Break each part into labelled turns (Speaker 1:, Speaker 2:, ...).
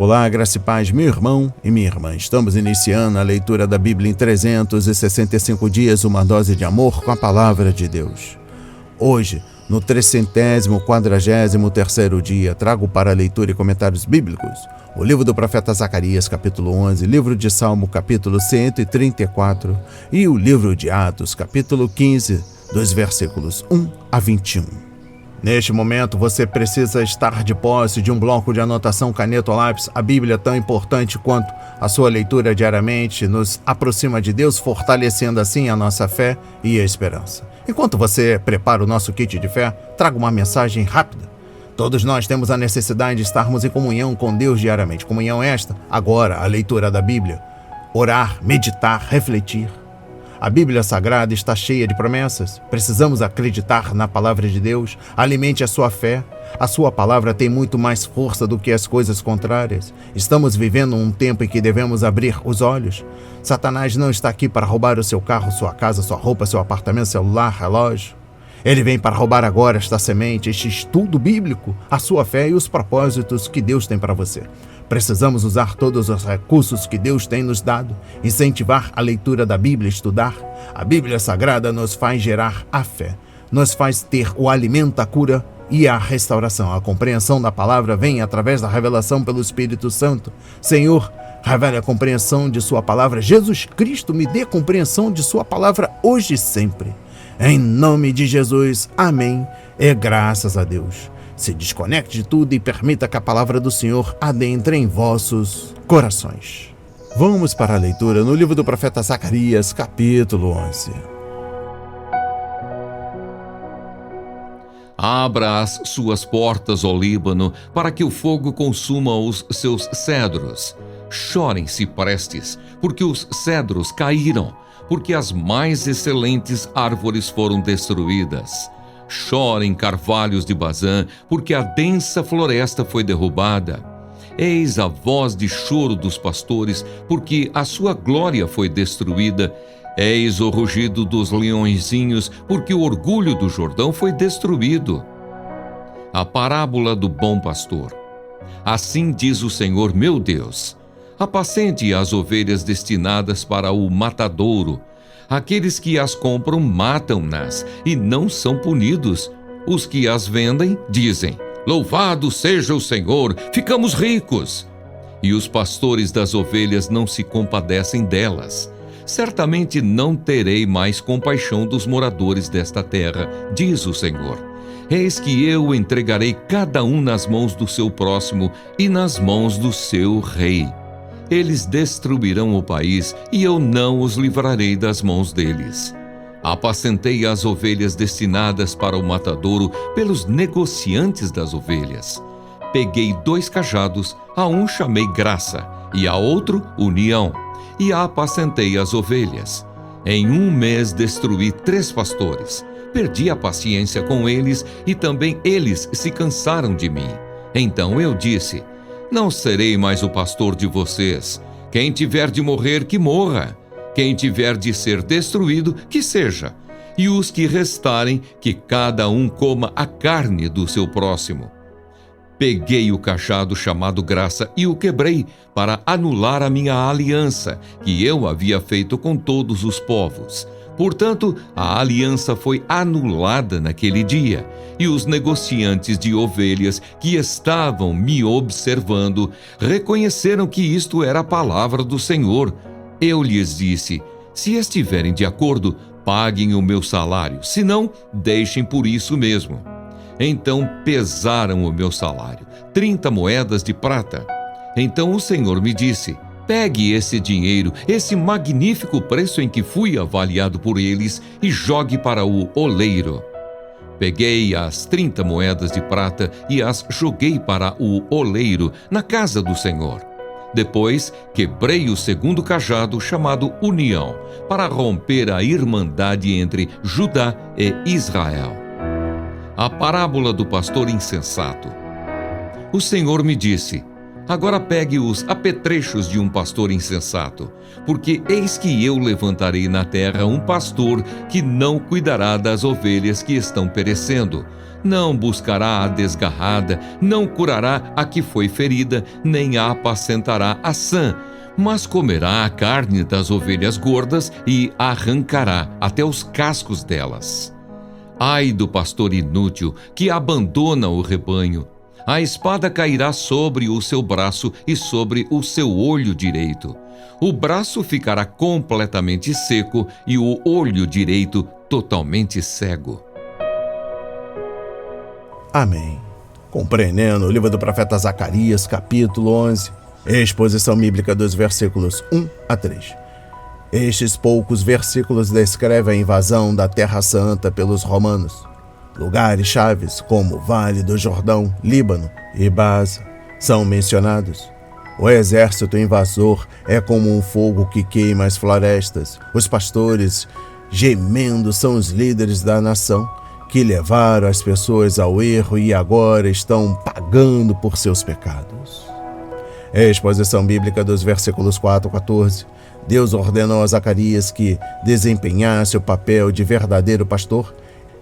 Speaker 1: Olá, graça e paz, meu irmão e minha irmã. Estamos iniciando a leitura da Bíblia em 365 dias, uma dose de amor com a Palavra de Deus. Hoje, no 343º dia, trago para leitura e comentários bíblicos o livro do profeta Zacarias, capítulo 11, livro de Salmo, capítulo 134 e o livro de Atos, capítulo 15, dos versículos 1 a 21. Neste momento, você precisa estar de posse de um bloco de anotação, caneta ou lápis. A Bíblia, tão importante quanto a sua leitura diariamente, nos aproxima de Deus, fortalecendo assim a nossa fé e a esperança. Enquanto você prepara o nosso kit de fé, trago uma mensagem rápida. Todos nós temos a necessidade de estarmos em comunhão com Deus diariamente. Comunhão esta, agora, a leitura da Bíblia. Orar, meditar, refletir. A Bíblia Sagrada está cheia de promessas. Precisamos acreditar na palavra de Deus. Alimente a sua fé. A sua palavra tem muito mais força do que as coisas contrárias. Estamos vivendo um tempo em que devemos abrir os olhos. Satanás não está aqui para roubar o seu carro, sua casa, sua roupa, seu apartamento, celular, relógio. Ele vem para roubar agora esta semente, este estudo bíblico, a sua fé e os propósitos que Deus tem para você. Precisamos usar todos os recursos que Deus tem nos dado, incentivar a leitura da Bíblia, estudar. A Bíblia Sagrada nos faz gerar a fé, nos faz ter o alimento, a cura e a restauração. A compreensão da palavra vem através da revelação pelo Espírito Santo. Senhor, revele a compreensão de sua palavra. Jesus Cristo, me dê compreensão de sua palavra hoje e sempre. Em nome de Jesus, amém, e graças a Deus. Se desconecte de tudo e permita que a palavra do Senhor adentre em vossos corações. Vamos para a leitura no livro do profeta Zacarias, capítulo 11.
Speaker 2: Abra as suas portas, ó Líbano, para que o fogo consuma os seus cedros. Chorem ciprestes, porque os cedros caíram, porque as mais excelentes árvores foram destruídas. Chorem carvalhos de Bazã, porque a densa floresta foi derrubada. Eis a voz de choro dos pastores, porque a sua glória foi destruída. Eis o rugido dos leõezinhos, porque o orgulho do Jordão foi destruído. A parábola do bom pastor. Assim diz o Senhor meu Deus: apacente as ovelhas destinadas para o matadouro. Aqueles que as compram matam-nas e não são punidos. Os que as vendem dizem: louvado seja o Senhor, ficamos ricos. E os pastores das ovelhas não se compadecem delas. Certamente não terei mais compaixão dos moradores desta terra, diz o Senhor. Eis que eu entregarei cada um nas mãos do seu próximo e nas mãos do seu rei. Eles destruirão o país e eu não os livrarei das mãos deles. Apacentei as ovelhas destinadas para o matadouro pelos negociantes das ovelhas. Peguei 2 cajados, a um chamei graça e a outro união, e apacentei as ovelhas. Em 1 mês destruí 3 pastores. Perdi a paciência com eles e também eles se cansaram de mim. Então eu disse: não serei mais o pastor de vocês. Quem tiver de morrer, que morra. Quem tiver de ser destruído, que seja. E os que restarem, que cada um coma a carne do seu próximo. Peguei o cajado chamado graça e o quebrei para anular a minha aliança, que eu havia feito com todos os povos. Portanto, a aliança foi anulada naquele dia, e os negociantes de ovelhas que estavam me observando reconheceram que isto era a palavra do Senhor. Eu lhes disse: se estiverem de acordo, paguem o meu salário, se não, deixem por isso mesmo. Então pesaram o meu salário, 30 moedas de prata. Então o Senhor me disse: pegue esse dinheiro, esse magnífico preço em que fui avaliado por eles, e jogue para o oleiro. Peguei as 30 moedas de prata e as joguei para o oleiro, na casa do Senhor. Depois, quebrei o segundo cajado, chamado União, para romper a irmandade entre Judá e Israel. A parábola do pastor insensato. O Senhor me disse: Agora pegue os apetrechos de um pastor insensato, porque eis que eu levantarei na terra um pastor que não cuidará das ovelhas que estão perecendo, não buscará a desgarrada, não curará a que foi ferida, nem a apacentará a sã, mas comerá a carne das ovelhas gordas e arrancará até os cascos delas. Ai do pastor inútil que abandona o rebanho! A espada cairá sobre o seu braço e sobre o seu olho direito. O braço ficará completamente seco e o olho direito totalmente cego.
Speaker 1: Amém. Compreendendo o livro do profeta Zacarias, capítulo 11, exposição bíblica dos versículos 1 a 3. Estes poucos versículos descrevem a invasão da Terra Santa pelos romanos. Lugares chaves como Vale do Jordão, Líbano e Baza são mencionados. O exército invasor é como um fogo que queima as florestas. Os pastores, gemendo, são os líderes da nação que levaram as pessoas ao erro e agora estão pagando por seus pecados. Exposição bíblica dos versículos 4 a 14. Deus ordenou a Zacarias que desempenhasse o papel de verdadeiro pastor.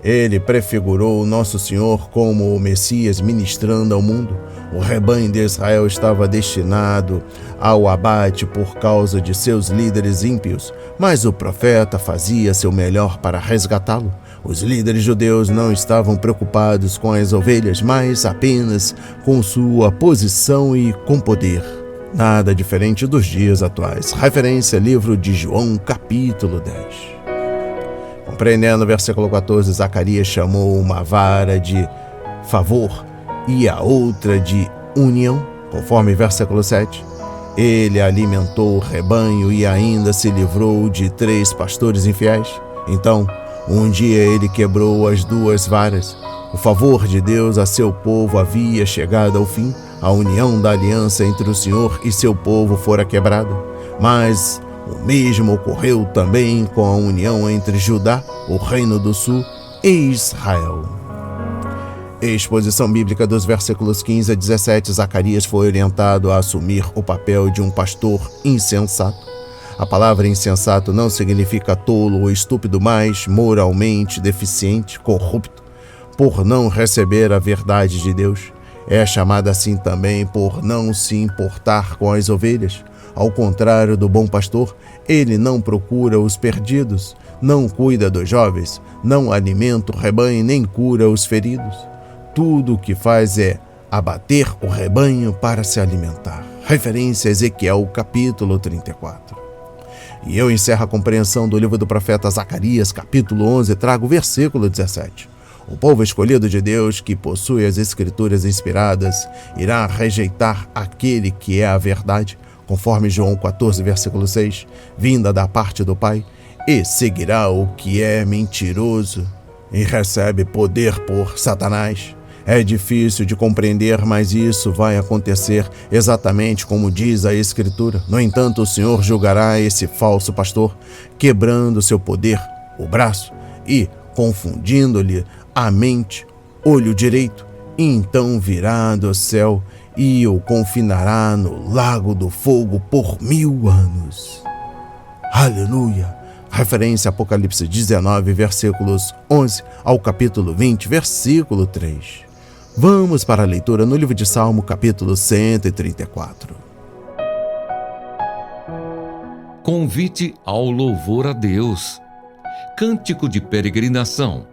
Speaker 1: Ele prefigurou o Nosso Senhor como o Messias ministrando ao mundo. O rebanho de Israel estava destinado ao abate por causa de seus líderes ímpios, mas o profeta fazia seu melhor para resgatá-lo. Os líderes judeus não estavam preocupados com as ovelhas, mas apenas com sua posição e com poder. Nada diferente dos dias atuais. Referência livro de João, capítulo 10. Compreendendo o versículo 14, Zacarias chamou uma vara de favor e a outra de união, conforme versículo 7. Ele alimentou o rebanho e ainda se livrou de 3 pastores infiéis. Então, um dia ele quebrou as 2 varas. O favor de Deus a seu povo havia chegado ao fim. A união da aliança entre o Senhor e seu povo fora quebrada. Mas o mesmo ocorreu também com a união entre Judá, o reino do sul, e Israel. Exposição bíblica dos versículos 15 a 17. Zacarias foi orientado a assumir o papel de um pastor insensato. A palavra insensato não significa tolo ou estúpido, mas moralmente deficiente, corrupto, por não receber a verdade de Deus. É chamada assim também por não se importar com as ovelhas. Ao contrário do bom pastor, ele não procura os perdidos, não cuida dos jovens, não alimenta o rebanho nem cura os feridos. Tudo o que faz é abater o rebanho para se alimentar. Referência a Ezequiel, capítulo 34. E eu encerro a compreensão do livro do profeta Zacarias, capítulo 11, trago o versículo 17. O povo escolhido de Deus, que possui as escrituras inspiradas, irá rejeitar aquele que é a verdade, conforme João 14, versículo 6, vinda da parte do Pai, e seguirá o que é mentiroso e recebe poder por Satanás. É difícil de compreender, mas isso vai acontecer exatamente como diz a Escritura. No entanto, o Senhor julgará esse falso pastor, quebrando seu poder, o braço, e confundindo-lhe a mente, olho direito, e então virá do céu e o confinará no lago do fogo por 1000 anos. Aleluia! Referência a Apocalipse 19, versículos 11 ao capítulo 20, versículo 3. Vamos para a leitura no livro de Salmo, capítulo 134.
Speaker 2: Convite ao louvor a Deus. Cântico de peregrinação.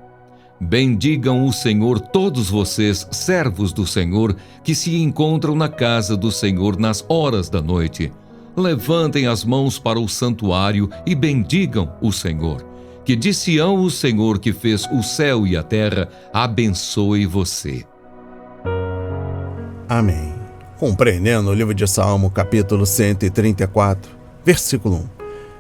Speaker 2: Bendigam o Senhor todos vocês, servos do Senhor, que se encontram na casa do Senhor nas horas da noite. Levantem as mãos para o santuário e bendigam o Senhor. Que de Sião o Senhor que fez o céu e a terra abençoe você.
Speaker 1: Amém. Compreendendo o livro de Salmo, capítulo 134, versículo 1.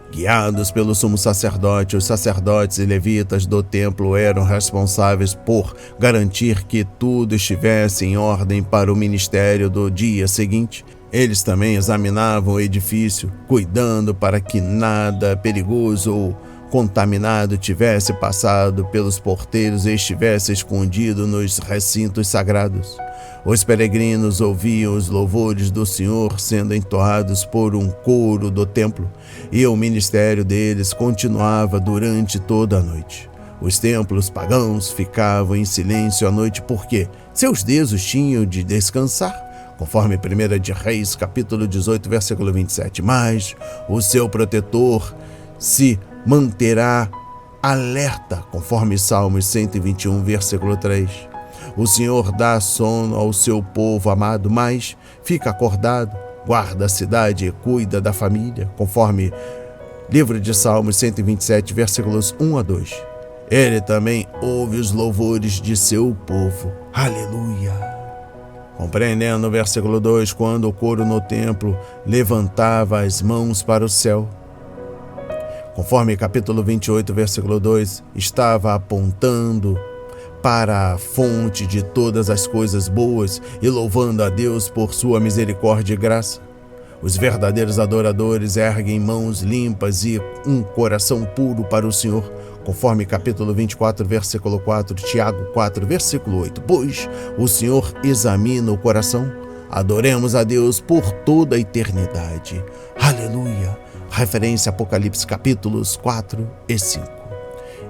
Speaker 1: Guiados pelo sumo sacerdote, os sacerdotes e levitas do templo eram responsáveis por garantir que tudo estivesse em ordem para o ministério do dia seguinte. Eles também examinavam o edifício, cuidando para que nada perigoso ou contaminado tivesse passado pelos porteiros e estivesse escondido nos recintos sagrados. Os peregrinos ouviam os louvores do Senhor sendo entoados por um coro do templo, e o ministério deles continuava durante toda a noite. Os templos pagãos ficavam em silêncio à noite porque seus deuses tinham de descansar, conforme 1 de Reis, capítulo 18, versículo 27. Mas o seu protetor se manterá alerta, conforme Salmos 121, versículo 3. O Senhor dá sono ao seu povo amado, mas fica acordado, guarda a cidade e cuida da família, conforme livro de Salmos 127, versículos 1 a 2. Ele também ouve os louvores de seu povo. Aleluia! Compreendendo o versículo 2, quando o coro no templo levantava as mãos para o céu, conforme capítulo 28, versículo 2, estava apontando para a fonte de todas as coisas boas e louvando a Deus por sua misericórdia e graça. Os verdadeiros adoradores erguem mãos limpas e um coração puro para o Senhor, conforme capítulo 24, versículo 4, Tiago 4, versículo 8. Pois o Senhor examina o coração. Adoremos a Deus por toda a eternidade. Aleluia! Referência a Apocalipse capítulos 4 e 5.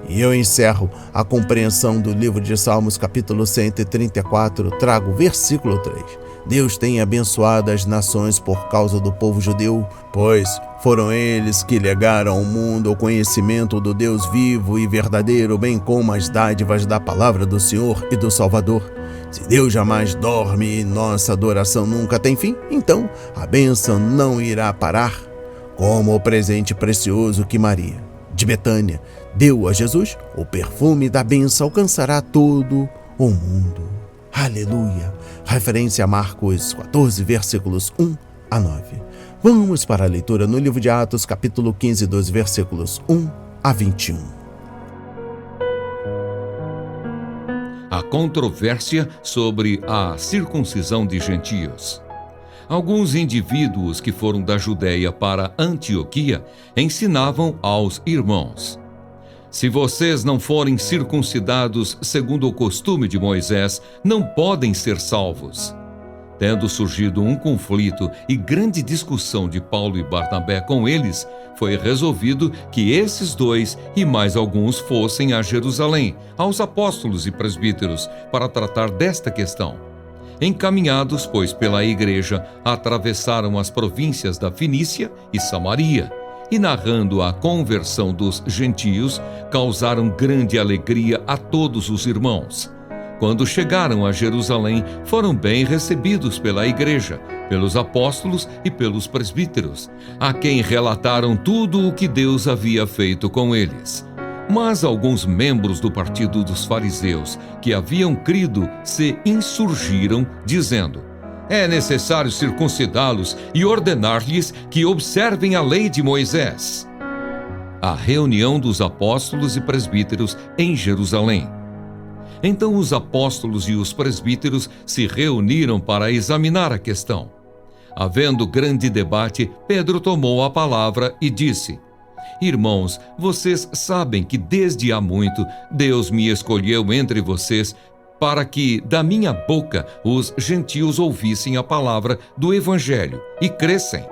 Speaker 1: E eu encerro a compreensão do livro de Salmos, capítulo 134, trago o versículo 3. Deus tem abençoado as nações por causa do povo judeu, pois foram eles que legaram ao mundo o conhecimento do Deus vivo e verdadeiro, bem como as dádivas da palavra do Senhor e do Salvador. Se Deus jamais dorme e nossa adoração nunca tem fim, então a bênção não irá parar, como o presente precioso que Maria, de Betânia, deu a Jesus. O perfume da bênção alcançará todo o mundo. Aleluia! Referência a Marcos 14, versículos 1 a 9. Vamos para a leitura no livro de Atos, capítulo 15, dos versículos 1 a 21.
Speaker 2: A controvérsia sobre a circuncisão de gentios. Alguns indivíduos que foram da Judéia para Antioquia ensinavam aos irmãos: se vocês não forem circuncidados segundo o costume de Moisés, não podem ser salvos. Tendo surgido um conflito e grande discussão de Paulo e Barnabé com eles, foi resolvido que esses dois e mais alguns fossem a Jerusalém, aos apóstolos e presbíteros, para tratar desta questão. Encaminhados, pois, pela igreja, atravessaram as províncias da Fenícia e Samaria, e narrando a conversão dos gentios, causaram grande alegria a todos os irmãos. Quando chegaram a Jerusalém, foram bem recebidos pela igreja, pelos apóstolos e pelos presbíteros, a quem relataram tudo o que Deus havia feito com eles. Mas alguns membros do partido dos fariseus, que haviam crido, se insurgiram, dizendo: é necessário circuncidá-los e ordenar-lhes que observem a lei de Moisés. A reunião dos apóstolos e presbíteros em Jerusalém. Então os apóstolos e os presbíteros se reuniram para examinar a questão. Havendo grande debate, Pedro tomou a palavra e disse: irmãos, vocês sabem que desde há muito Deus me escolheu entre vocês para que da minha boca os gentios ouvissem a palavra do Evangelho e crescem.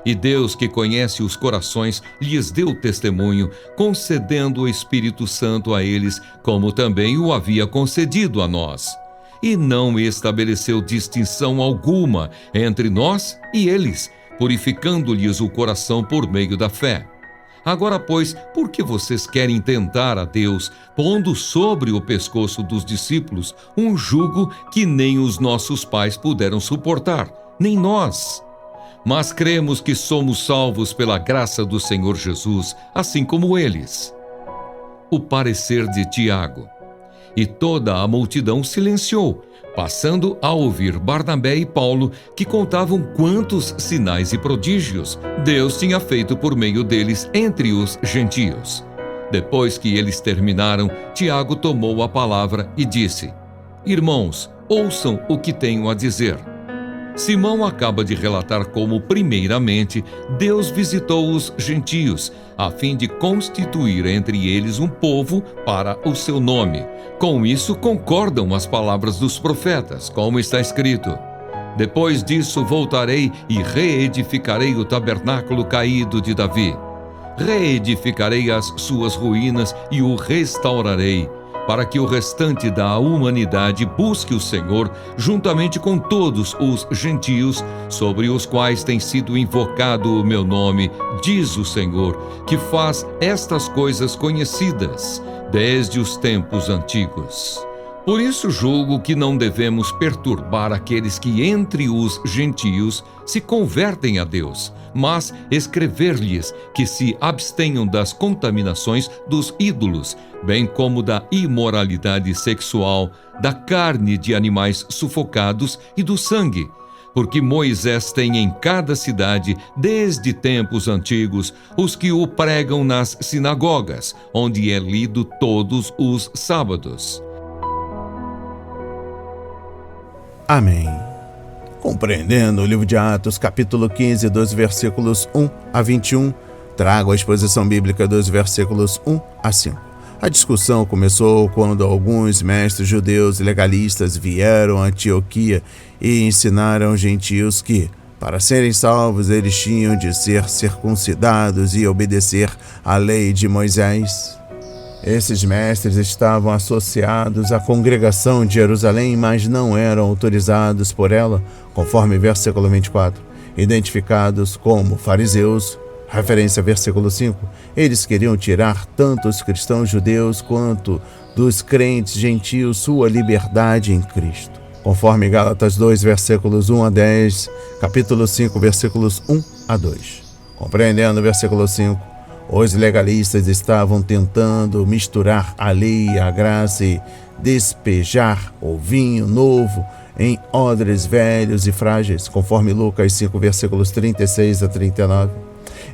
Speaker 2: E Deus, que conhece os corações, lhes deu testemunho, concedendo o Espírito Santo a eles, como também o havia concedido a nós. E não estabeleceu distinção alguma entre nós e eles, purificando-lhes o coração por meio da fé. Agora, pois, por que vocês querem tentar a Deus, pondo sobre o pescoço dos discípulos um jugo que nem os nossos pais puderam suportar, nem nós? Mas cremos que somos salvos pela graça do Senhor Jesus, assim como eles. O parecer de Tiago. E toda a multidão silenciou, passando a ouvir Barnabé e Paulo, que contavam quantos sinais e prodígios Deus tinha feito por meio deles entre os gentios. Depois que eles terminaram, Tiago tomou a palavra e disse: irmãos, ouçam o que tenho a dizer. Simão acaba de relatar como, primeiramente, Deus visitou os gentios, a fim de constituir entre eles um povo para o seu nome. Com isso, concordam as palavras dos profetas, como está escrito: depois disso voltarei e reedificarei o tabernáculo caído de Davi. Reedificarei as suas ruínas e o restaurarei, para que o restante da humanidade busque o Senhor, juntamente com todos os gentios, sobre os quais tem sido invocado o meu nome, diz o Senhor, que faz estas coisas conhecidas desde os tempos antigos. Por isso julgo que não devemos perturbar aqueles que entre os gentios se convertem a Deus, mas escrever-lhes que se abstenham das contaminações dos ídolos, bem como da imoralidade sexual, da carne de animais sufocados e do sangue. Porque Moisés tem em cada cidade, desde tempos antigos, os que o pregam nas sinagogas, onde é lido todos os sábados.
Speaker 1: Amém. Compreendendo o livro de Atos, capítulo 15, dos versículos 1 a 21, trago a exposição bíblica dos versículos 1 a 5. A discussão começou quando alguns mestres judeus legalistas vieram a Antioquia e ensinaram aos gentios que, para serem salvos, eles tinham de ser circuncidados e obedecer à lei de Moisés. Esses mestres estavam associados à congregação de Jerusalém, mas não eram autorizados por ela, conforme versículo 24, identificados como fariseus, referência versículo 5. Eles queriam tirar tanto os cristãos judeus quanto dos crentes gentios sua liberdade em Cristo, conforme Gálatas 2, versículos 1 a 10, capítulo 5, versículos 1 a 2. Compreendendo o versículo 5, os legalistas estavam tentando misturar a lei e a graça e despejar o vinho novo em odres velhos e frágeis, conforme Lucas 5, versículos 36 a 39.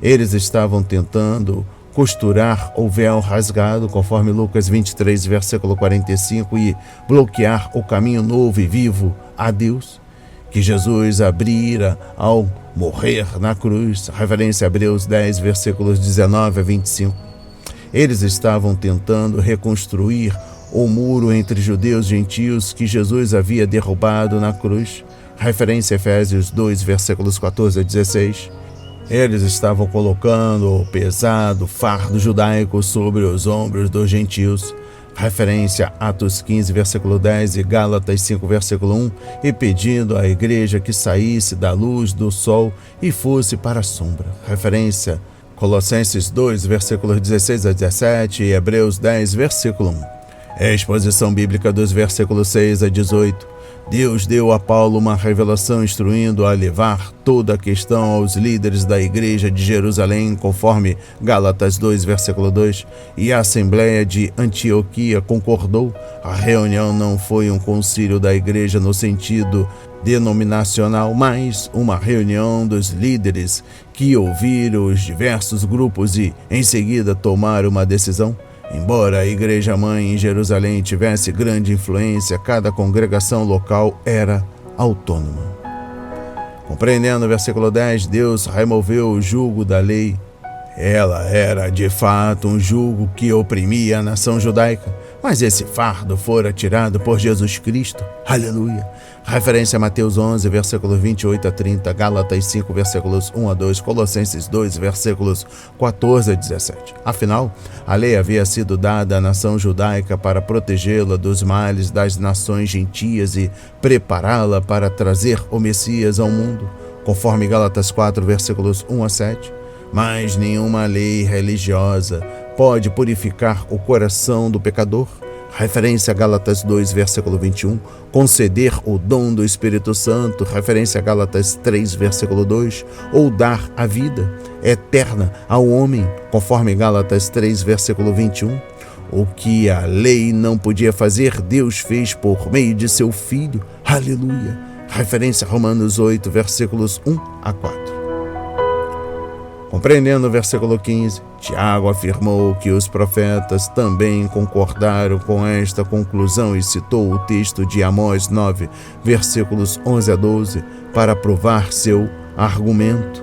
Speaker 1: Eles estavam tentando costurar o véu rasgado, conforme Lucas 23, versículo 45, e bloquear o caminho novo e vivo a Deus, que Jesus abrira ao morrer na cruz, referência a Hebreus 10, versículos 19 a 25. Eles estavam tentando reconstruir o muro entre judeus e gentios que Jesus havia derrubado na cruz, referência a Efésios 2, versículos 14 a 16. Eles estavam colocando o pesado fardo judaico sobre os ombros dos gentios, referência a Atos 15, versículo 10 e Gálatas 5, versículo 1, e pedindo à igreja que saísse da luz do sol e fosse para a sombra, referência Colossenses 2, versículos 16 a 17 e Hebreus 10, versículo 1. Exposição bíblica dos versículos 6 a 18. Deus deu a Paulo uma revelação instruindo a levar toda a questão aos líderes da igreja de Jerusalém, conforme Gálatas 2, versículo 2, e a Assembleia de Antioquia concordou. A reunião não foi um concílio da igreja no sentido denominacional, mas uma reunião dos líderes que ouviram os diversos grupos e, em seguida, tomaram uma decisão. Embora a igreja-mãe em Jerusalém tivesse grande influência, cada congregação local era autônoma. Compreendendo o versículo 10, Deus removeu o jugo da lei. Ela era, de fato, um jugo que oprimia a nação judaica, mas esse fardo fora tirado por Jesus Cristo. Aleluia! Referência a Mateus 11, versículos 28 a 30, Gálatas 5, versículos 1 a 2, Colossenses 2, versículos 14 a 17. Afinal, a lei havia sido dada à nação judaica para protegê-la dos males das nações gentias e prepará-la para trazer o Messias ao mundo, conforme Gálatas 4, versículos 1 a 7. Mas nenhuma lei religiosa pode purificar o coração do pecador. Referência a Gálatas 2, versículo 21. Conceder o dom do Espírito Santo. Referência a Gálatas 3, versículo 2. Ou dar a vida eterna ao homem, conforme Gálatas 3, versículo 21. O que a lei não podia fazer, Deus fez por meio de seu Filho. Aleluia! Referência a Romanos 8, versículos 1 a 4. Compreendendo o versículo 15, Tiago afirmou que os profetas também concordaram com esta conclusão e citou o texto de Amós 9, versículos 11 a 12, para provar seu argumento.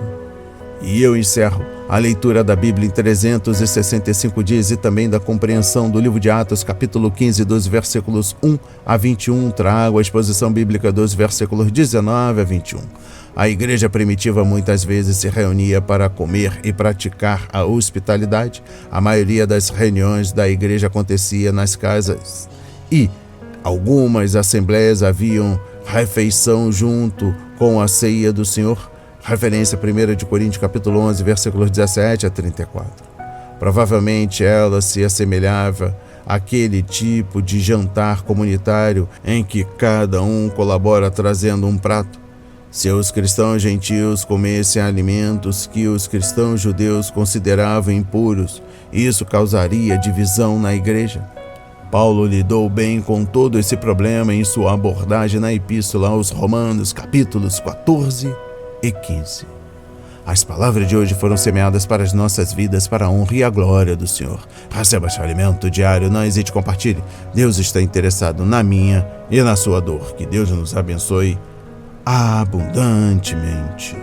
Speaker 1: E eu encerro a leitura da Bíblia em 365 dias e também da compreensão do livro de Atos, capítulo 15, dos versículos 1 a 21. Trago a exposição bíblica dos versículos 19 a 21. A igreja primitiva muitas vezes se reunia para comer e praticar a hospitalidade. A maioria das reuniões da igreja acontecia nas casas e algumas assembleias haviam refeição junto com a ceia do Senhor. Referência 1 Coríntios capítulo 11, versículos 17 a 34. Provavelmente ela se assemelhava àquele tipo de jantar comunitário em que cada um colabora trazendo um prato. Se os cristãos gentios comessem alimentos que os cristãos judeus consideravam impuros, isso causaria divisão na igreja. Paulo lidou bem com todo esse problema em sua abordagem na Epístola aos Romanos, capítulos 14 e 15. As palavras de hoje foram semeadas para as nossas vidas, para a honra e a glória do Senhor. Receba seu alimento diário, não hesite, compartilhe. Deus está interessado na minha e na sua dor. Que Deus nos abençoe abundantemente.